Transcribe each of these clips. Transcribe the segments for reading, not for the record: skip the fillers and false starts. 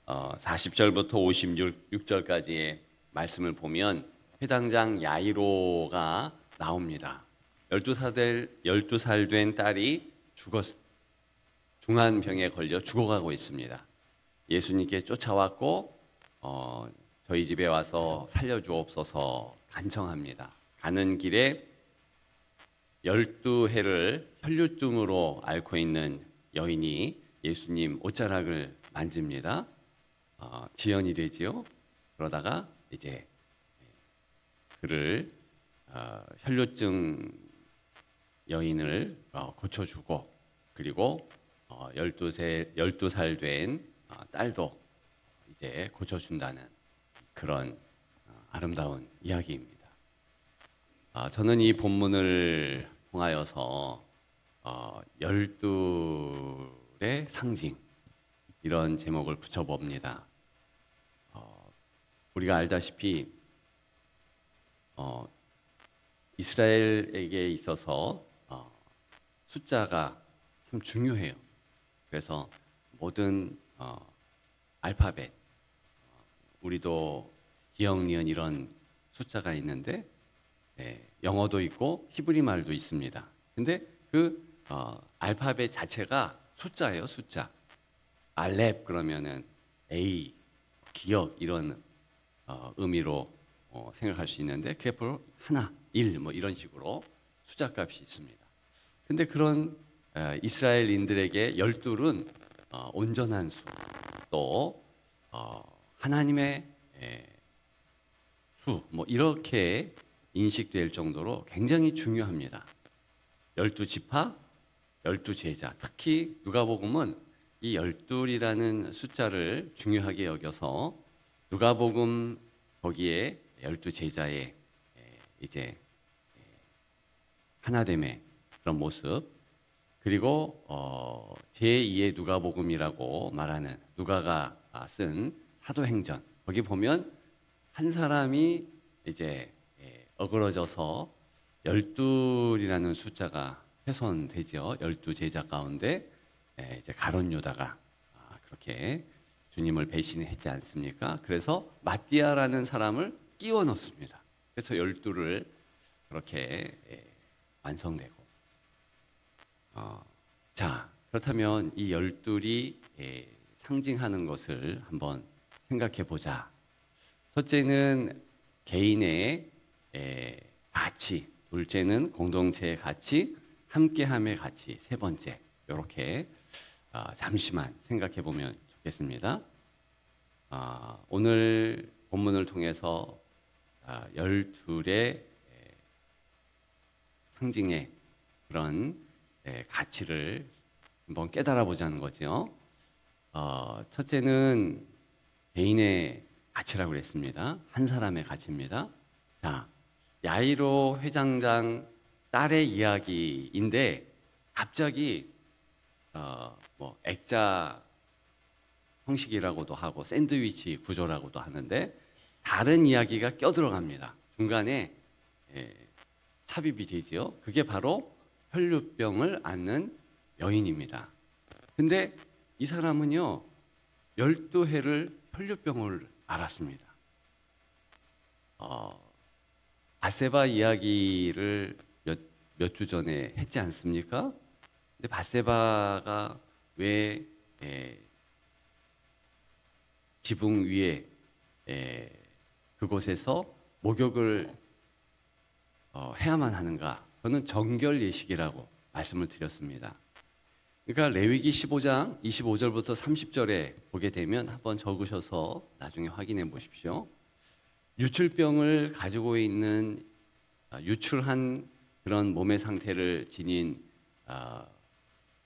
40절부터 56절까지의 말씀을 보면 회당장 야이로가 나옵니다. 12살 된 딸이 중한 병에 걸려 죽어가고 있습니다. 예수님께 쫓아왔고 저희 집에 와서 살려주옵소서 간청합니다. 가는 길에 12해를 혈류증으로 앓고 있는 여인이 예수님 옷자락을 만집니다. 지연이 되지요. 그러다가 이제 그를 혈류증 여인을 고쳐주고 그리고 12살 된 딸도 이제 고쳐준다는 그런 아름다운 이야기입니다. 저는 이 본문을 통하여서 12의 상징 이런 제목을 붙여봅니다. 우리가 알다시피 이스라엘에게 있어서 숫자가 참 중요해요. 그래서 모든 알파벳, 우리도 기역, 니은 이런 숫자가 있는데 영어도 있고 히브리 말도 있습니다. 근데 그 알파벳 자체가 숫자예요, 숫자. 알렙 그러면은 A, 기역 이런 의미로 생각할 수 있는데 그게 바로 하나, 1 뭐 이런 식으로 숫자 값이 있습니다. 근데 그런 이스라엘인들에게 12은 온전한 수, 또 하나님의 수, 뭐 이렇게 인식될 정도로 굉장히 중요합니다. 12지파, 12제자, 특히 누가복음은 이 12이라는 숫자를 중요하게 여겨서 누가복음 거기에 12제자의 이제 하나됨의 그런 모습, 그리고 제2의 누가복음이라고 말하는 누가가 쓴 사도행전, 거기 보면 한 사람이 이제 어그러져서 12이라는 숫자가 훼손되죠. 12제자 가운데 이제 가룟 유다가 그렇게 주님을 배신했지 않습니까? 그래서 마띠아라는 사람을 끼워 넣습니다. 그래서 12를 그렇게 완성되고 자, 그렇다면 이 12이 상징하는 것을 한번 생각해 보자. 첫째는 개인의 가치, 둘째는 공동체의 가치, 함께함의 가치, 세 번째 이렇게 잠시만 생각해 보면 좋겠습니다. 오늘 본문을 통해서 12의 상징의 그런 가치를 한번 깨달아 보자는 거죠. 첫째는 개인의 가치라고 그랬습니다. 한 사람의 가치입니다. 자, 야이로 회장장 딸의 이야기인데 갑자기 뭐 액자 형식이라고도 하고 샌드위치 구조라고도 하는데 다른 이야기가 껴들어갑니다. 중간에 삽입이 되지요. 그게 바로 혈류병을 앓는 여인입니다. 근데 이 사람은요 12해를 혈류병을 앓았습니다. 밧세바 이야기를 몇 주 전에 했지 않습니까? 근데 밧세바가 왜 지붕 위에 그곳에서 목욕을 해야만 하는가? 저는 정결 예식이라고 말씀을 드렸습니다. 그러니까 레위기 15장 25절부터 30절에 보게 되면 한번 적으셔서 나중에 확인해 보십시오. 유출병을 가지고 있는 유출한 그런 몸의 상태를 지닌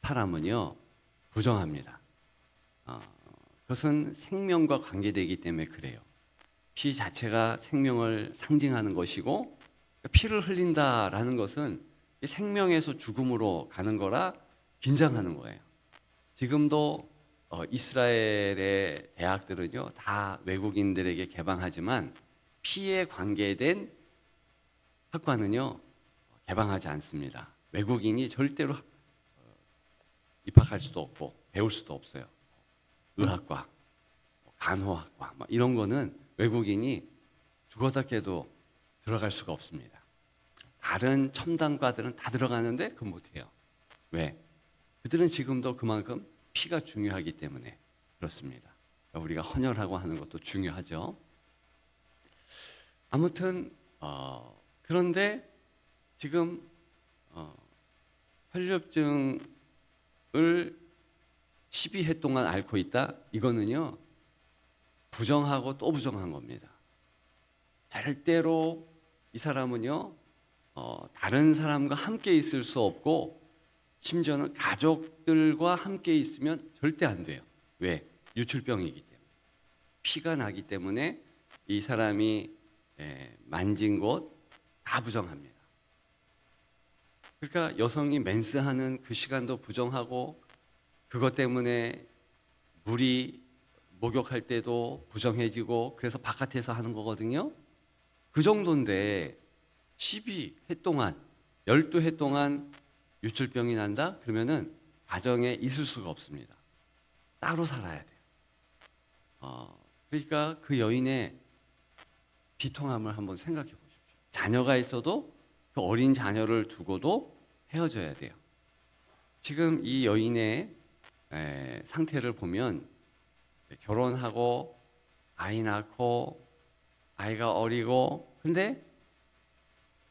사람은요 부정합니다. 그것은 생명과 관계되기 때문에 그래요. 피 자체가 생명을 상징하는 것이고 피를 흘린다라는 것은 생명에서 죽음으로 가는 거라 긴장하는 거예요. 지금도 이스라엘의 대학들은요 다 외국인들에게 개방하지만 피에 관계된 학과는요 개방하지 않습니다. 외국인이 절대로 입학할 수도 없고 배울 수도 없어요. 의학과, 간호학과 막 이런 거는 외국인이 죽어다 깨도 들어갈 수가 없습니다. 다른 첨단과들은 다 들어가는데 그건 못해요. 왜? 그들은 지금도 그만큼 피가 중요하기 때문에 그렇습니다. 우리가 헌혈하고 하는 것도 중요하죠. 아무튼 그런데 지금 혈류증을 12회 동안 앓고 있다. 이거는요 부정하고 또 부정한 겁니다. 절대로 이 사람은요 다른 사람과 함께 있을 수 없고 심지어는 가족들과 함께 있으면 절대 안 돼요. 왜? 유출병이기 때문에. 피가 나기 때문에 이 사람이 만진 곳 다 부정합니다. 그러니까 여성이 맨스하는 그 시간도 부정하고 그것 때문에 물이 목욕할 때도 부정해지고 그래서 바깥에서 하는 거거든요. 그 정도인데 12회 동안 12회 동안 유출병이 난다? 그러면은 가정에 있을 수가 없습니다. 따로 살아야 돼요. 그러니까 그 여인의 비통함을 한번 생각해 보십시오. 자녀가 있어도 그 어린 자녀를 두고도 헤어져야 돼요. 지금 이 여인의 상태를 보면 결혼하고 아이 낳고 아이가 어리고 근데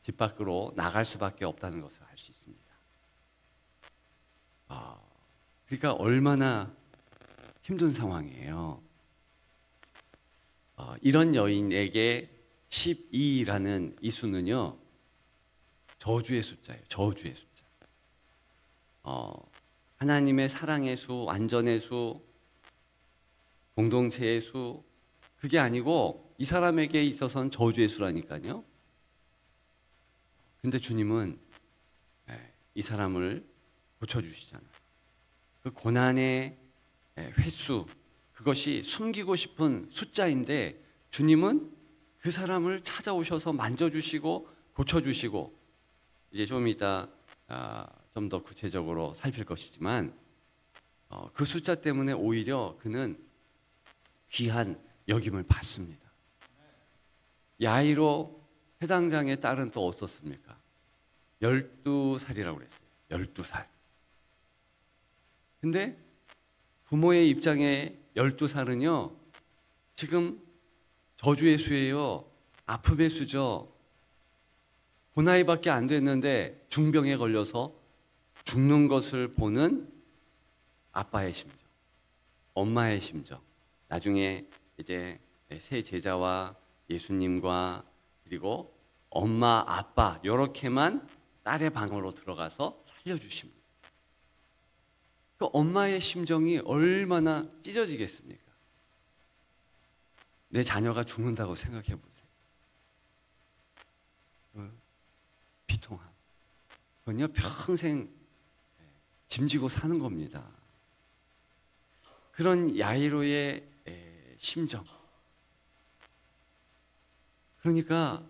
집 밖으로 나갈 수밖에 없다는 것을 알 수 있습니다. 그러니까 얼마나 힘든 상황이에요. 이런 여인에게 12라는 이 수는요 저주의 숫자예요. 저주의 숫자. 하나님의 사랑의 수, 완전의 수, 공동체의 수 그게 아니고 이 사람에게 있어서는 저주의 수라니까요. 근데 주님은 이 사람을 고쳐주시잖아요. 그 고난의 횟수 그것이 숨기고 싶은 숫자인데 주님은 그 사람을 찾아오셔서 만져주시고 고쳐주시고 이제 좀 이따 좀 더 구체적으로 살필 것이지만 그 숫자 때문에 오히려 그는 귀한 여김을 받습니다. 야이로 회당장의 딸은 또 어떻습니까? 12살이라고 그랬어요. 12살. 근데 부모의 입장에 12살은요 지금 저주의 수예요. 아픔의 수죠. 그 나이밖에 안 됐는데 중병에 걸려서 죽는 것을 보는 아빠의 심정, 엄마의 심정. 나중에 이제 세 제자와 예수님과 그리고 엄마, 아빠 이렇게만 딸의 방으로 들어가서 살려주십니다. 그 엄마의 심정이 얼마나 찢어지겠습니까? 내 자녀가 죽는다고 생각해 보세요. 비통함. 그건요 평생 짐지고 사는 겁니다. 그런 야이로의 심정. 그러니까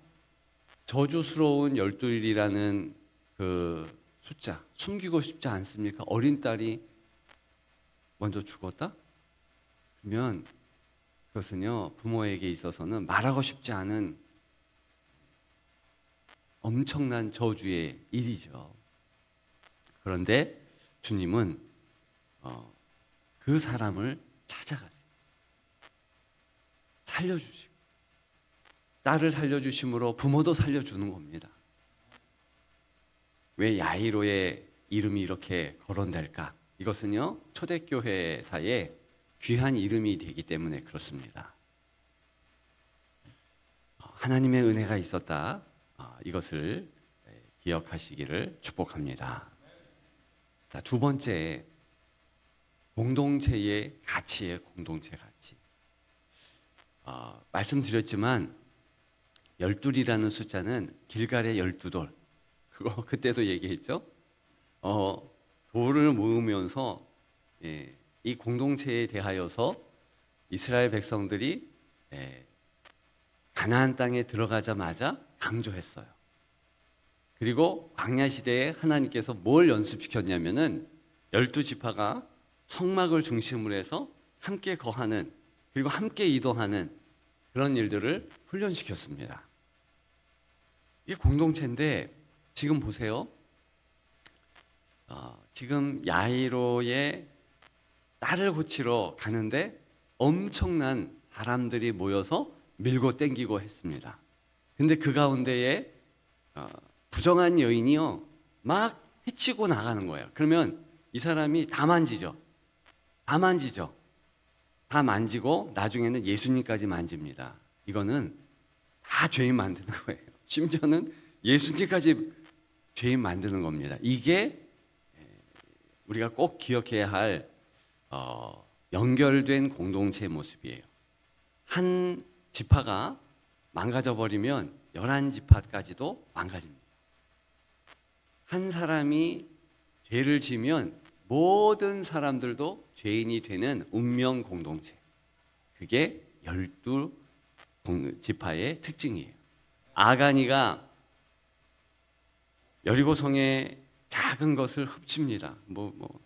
저주스러운 12일이라는 그 숫자 숨기고 싶지 않습니까? 어린 딸이 먼저 죽었다? 그러면 그것은요 부모에게 있어서는 말하고 싶지 않은 엄청난 저주의 일이죠. 그런데 주님은 그 사람을 찾아가세요. 살려주시고 딸을 살려주심으로 부모도 살려주는 겁니다. 왜 야이로의 이름이 이렇게 거론될까? 이것은요 초대교회사에 귀한 이름이 되기 때문에 그렇습니다. 하나님의 은혜가 있었다. 이것을 기억하시기를 축복합니다. 자, 두 번째 공동체의 가치의 공동체 가치. 말씀드렸지만 12이라는 숫자는 길갈의 12돌. 그거 그때도 얘기했죠. 돌을 모으면서 이 공동체에 대하여서 이스라엘 백성들이 가나안 땅에 들어가자마자 강조했어요. 그리고 광야 시대에 하나님께서 뭘 연습시켰냐면은 12지파가 성막을 중심으로 해서 함께 거하는 그리고 함께 이동하는 그런 일들을 훈련시켰습니다. 이게 공동체인데 지금 보세요. 지금 야이로의 딸을 고치러 가는데 엄청난 사람들이 모여서 밀고 땡기고 했습니다. 근데 그 가운데에 부정한 여인이요 막 해치고 나가는 거예요. 그러면 이 사람이 다 만지죠. 다 만지고 나중에는 예수님까지 만집니다. 이거는 다 죄인 만드는 거예요. 심지어는 예수님까지 죄인 만드는 겁니다. 이게 우리가 꼭 기억해야 할 연결된 공동체의 모습이에요. 한 지파가 망가져 버리면 11지파까지도 망가집니다. 한 사람이 죄를 지면 모든 사람들도 죄인이 되는 운명 공동체. 그게 12지파의 특징이에요. 아간이가 여리고성의 작은 것을 훔칩니다.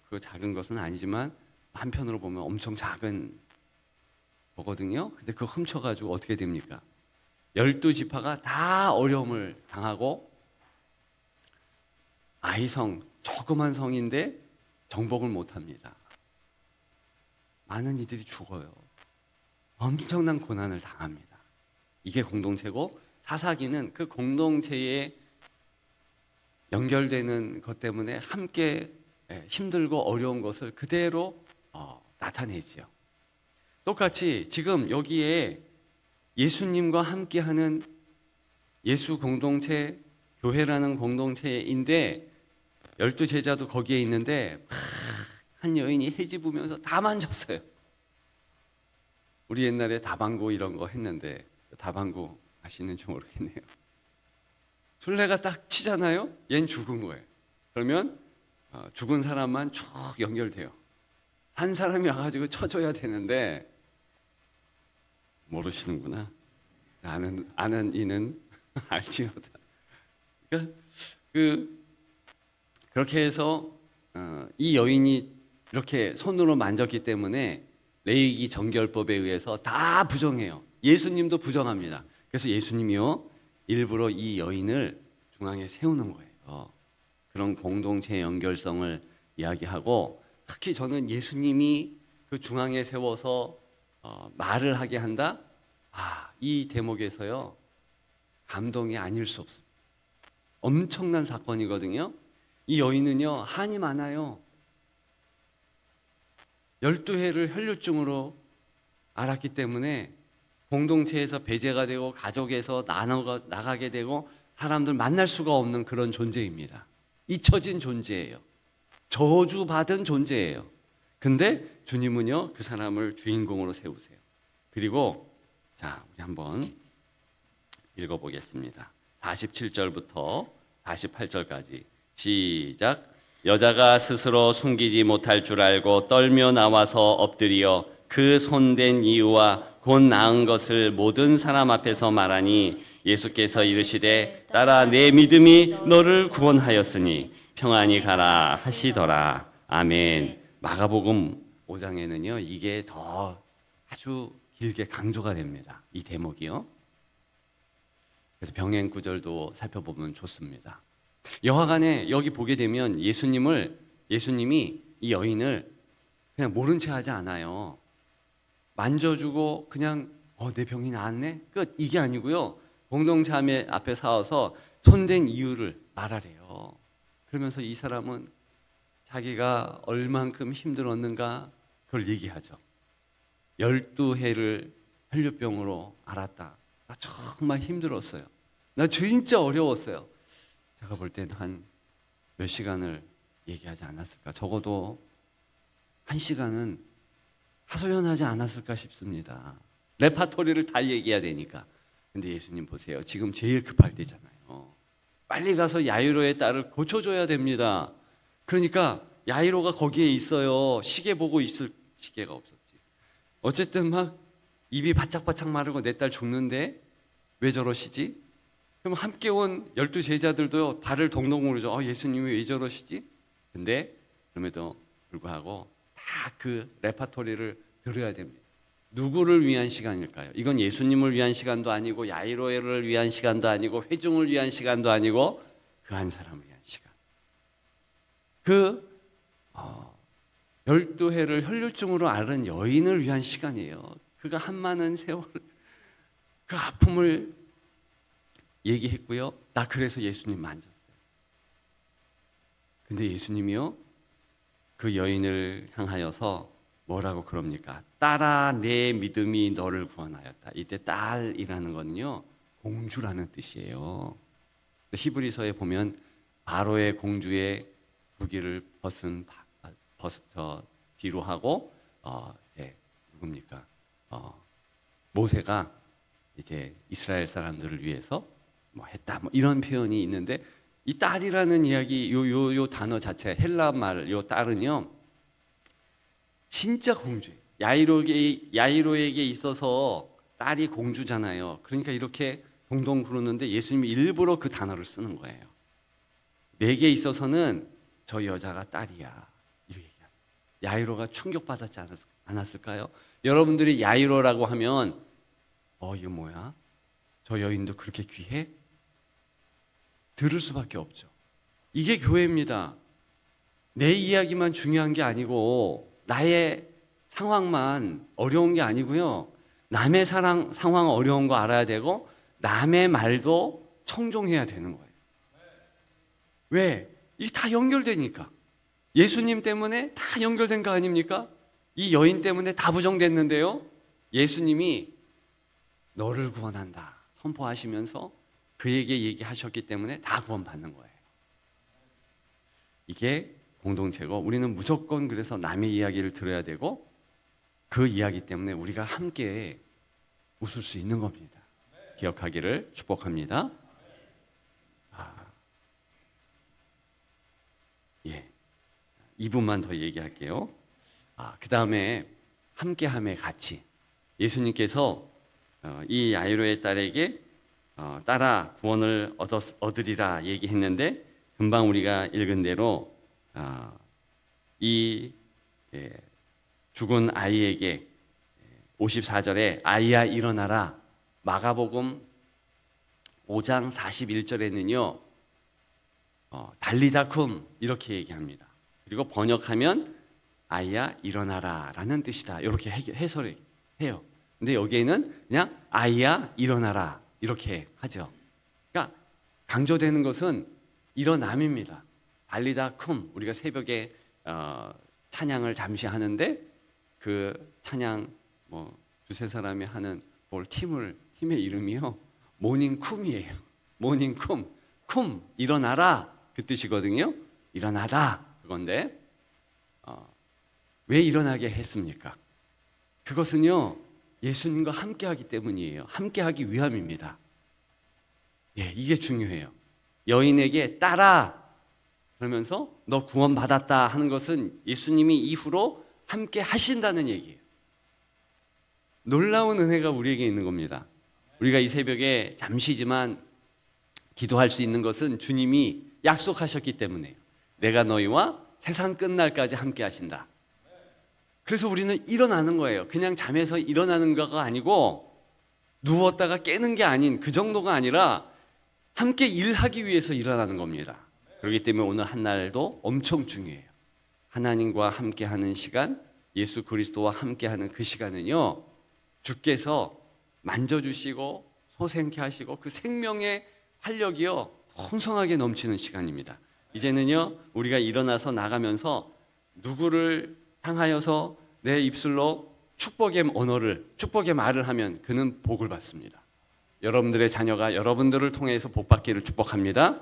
그 작은 것은 아니지만 한편으로 보면 엄청 작은 거거든요. 근데 그거 훔쳐가지고 어떻게 됩니까? 12지파가 다 어려움을 당하고 아이성, 조그만 성인데 정복을 못합니다. 많은 이들이 죽어요. 엄청난 고난을 당합니다. 이게 공동체고 사사기는 그 공동체에 연결되는 것 때문에 함께 힘들고 어려운 것을 그대로 나타내지요. 똑같이 지금 여기에 예수님과 함께하는 예수 공동체, 교회라는 공동체인데 12제자도 거기에 있는데 한 여인이 해집으면서 다 만졌어요. 우리 옛날에 다방구 이런 거 했는데 다방구 아시는지 모르겠네요. 술래가 딱 치잖아요. 얜 죽은 거예요. 그러면 죽은 사람만 쭉 연결돼요. 산 사람이 와가지고 쳐줘야 되는데 모르시는구나. 아는 이는 알지어다. 그러니까 그렇게 해서 이 여인이 이렇게 손으로 만졌기 때문에 레위기 정결법에 의해서 다 부정해요. 예수님도 부정합니다. 그래서 예수님이요 일부러 이 여인을 중앙에 세우는 거예요. 그런 공동체 연결성을 이야기하고 특히 저는 예수님이 그 중앙에 세워서 말을 하게 한다. 이 대목에서요 감동이 아닐 수 없습니다. 엄청난 사건이거든요. 이 여인은요 한이 많아요. 12해를 혈류증으로 앓았기 때문에 공동체에서 배제가 되고 가족에서 나가게 되고 사람들 만날 수가 없는 그런 존재입니다. 잊혀진 존재예요. 저주받은 존재예요. 근데 주님은요 그 사람을 주인공으로 세우세요. 그리고 자 우리 한번 읽어보겠습니다. 47절부터 48절까지 시작. 여자가 스스로 숨기지 못할 줄 알고 떨며 나와서 엎드려 그 손댄 이유와 곧 나은 것을 모든 사람 앞에서 말하니 예수께서 이르시되 딸아 내 믿음이 너를 구원하였으니 평안히 가라 하시더라. 아멘. 마가복음 5장에는요 이게 더 아주 길게 강조가 됩니다. 이 대목이요. 그래서 병행 구절도 살펴보면 좋습니다. 여하간에 여기 보게 되면 예수님이 이 여인을 그냥 모른 채 하지 않아요. 만져주고 그냥 내 병이 나았네 끝 이게 아니고요. 공동체 앞에 서서 손댄 이유를 말하래요. 그러면서 이 사람은 자기가 얼만큼 힘들었는가 그걸 얘기하죠. 12해를 혈류병으로 앓았다. 나 정말 힘들었어요. 나 진짜 어려웠어요. 제가 볼 때는 한 몇 시간을 얘기하지 않았을까. 적어도 1시간은 하소연하지 않았을까 싶습니다. 레파토리를 다 얘기해야 되니까. 근데 예수님 보세요. 지금 제일 급할 때잖아요. 빨리 가서 야이로의 딸을 고쳐줘야 됩니다. 그러니까 야이로가 거기에 있어요. 시계 보고 있을 시계가 없었지. 어쨌든 막 입이 바짝바짝 마르고 내 딸 죽는데 왜 저러시지? 그럼 함께 온 12제자들도 발을 동동 구르죠. 예수님이 왜 저러시지? 근데 그럼에도 불구하고 다 그 레파토리를 들어야 됩니다. 누구를 위한 시간일까요? 이건 예수님을 위한 시간도 아니고 야이로를 위한 시간도 아니고 회중을 위한 시간도 아니고 그 한 사람을 위한 시간. 그 12해를 혈류증으로 앓은 여인을 위한 시간이에요. 그가 한 많은 세월 그 아픔을 얘기했고요. 나 그래서 예수님 만졌어요. 근데 예수님이요, 그 여인을 향하여서 뭐라고 그럽니까? 딸아, 내 믿음이 너를 구원하였다. 이때 딸이라는 거는요, 공주라는 뜻이에요. 히브리서에 보면 바로의 공주의 부기를 뒤로 하고 이제 누굽니까? 모세가 이제 이스라엘 사람들을 위해서 뭐 했다, 뭐 이런 표현이 있는데, 이 딸이라는 이야기, 요 단어 자체, 헬라 말 요 딸은요, 진짜 공주예요. 야이로에게 있어서 딸이 공주잖아요. 그러니까 이렇게 동동 구르는데 예수님이 일부러 그 단어를 쓰는 거예요. 내게 있어서는 저 여자가 딸이야. 이렇게 얘기합니다. 야이로가 충격받았지 않았을까요? 여러분들이 야이로라고 하면 이거 뭐야? 저 여인도 그렇게 귀해? 들을 수밖에 없죠. 이게 교회입니다. 내 이야기만 중요한 게 아니고 나의 상황만 어려운 게 아니고요. 남의 상황 어려운 거 알아야 되고 남의 말도 청종해야 되는 거예요. 왜? 이게 다 연결되니까. 예수님 때문에 다 연결된 거 아닙니까? 이 여인 때문에 다 부정됐는데요. 예수님이 너를 구원한다 선포하시면서 그에게 얘기하셨기 때문에 다 구원받는 거예요. 이게 공동체고, 우리는 무조건 그래서 남의 이야기를 들어야 되고 그 이야기 때문에 우리가 함께 웃을 수 있는 겁니다. 기억하기를 축복합니다. 예, 2분만 더 얘기할게요. 그 다음에 함께함의 가치. 예수님께서 이 야이로의 딸에게 딸아 구원을 얻으리라 얘기했는데, 금방 우리가 읽은 대로 이 죽은 아이에게 54절에 아이야 일어나라, 마가복음 5장 41절에는요 달리다쿰 이렇게 얘기합니다. 그리고 번역하면 아이야 일어나라 라는 뜻이다, 이렇게 해설을 해요. 근데 여기에는 그냥 아이야 일어나라 이렇게 하죠. 그러니까 강조되는 것은 일어남입니다. 달리다쿰, 우리가 새벽에 찬양을 잠시 하는데 그 찬양 뭐 두세 사람이 하는 팀의 이름이요 모닝쿰이에요. 모닝쿰, 쿰 일어나라 그 뜻이거든요. 일어나다 그건데 왜 일어나게 했습니까? 그것은요 예수님과 함께하기 때문이에요. 함께하기 위함입니다. 예, 이게 중요해요. 여인에게 따라 그러면서 너 구원받았다 하는 것은 예수님이 이후로 함께 하신다는 얘기예요. 놀라운 은혜가 우리에게 있는 겁니다. 우리가 이 새벽에 잠시지만 기도할 수 있는 것은 주님이 약속하셨기 때문에요. 내가 너희와 세상 끝날까지 함께 하신다. 그래서 우리는 일어나는 거예요. 그냥 잠에서 일어나는 거가 아니고 누웠다가 깨는 게 아닌 그 정도가 아니라 함께 일하기 위해서 일어나는 겁니다. 그렇기 때문에 오늘 한 날도 엄청 중요해요. 하나님과 함께하는 시간, 예수 그리스도와 함께하는 그 시간은요 주께서 만져주시고 소생케 하시고 그 생명의 활력이요 풍성하게 넘치는 시간입니다. 이제는요 우리가 일어나서 나가면서 누구를 향하여서 내 입술로 축복의 말을 하면 그는 복을 받습니다. 여러분들의 자녀가 여러분들을 통해서 복 받기를 축복합니다.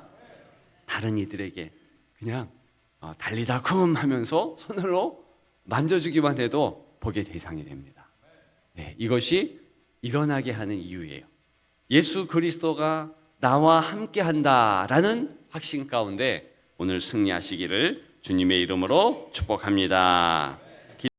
다른 이들에게 그냥 달리다쿰 하면서 손으로 만져주기만 해도 복의 대상이 됩니다. 네, 이것이 일어나게 하는 이유예요. 예수 그리스도가 나와 함께한다라는 확신 가운데 오늘 승리하시기를 주님의 이름으로 축복합니다.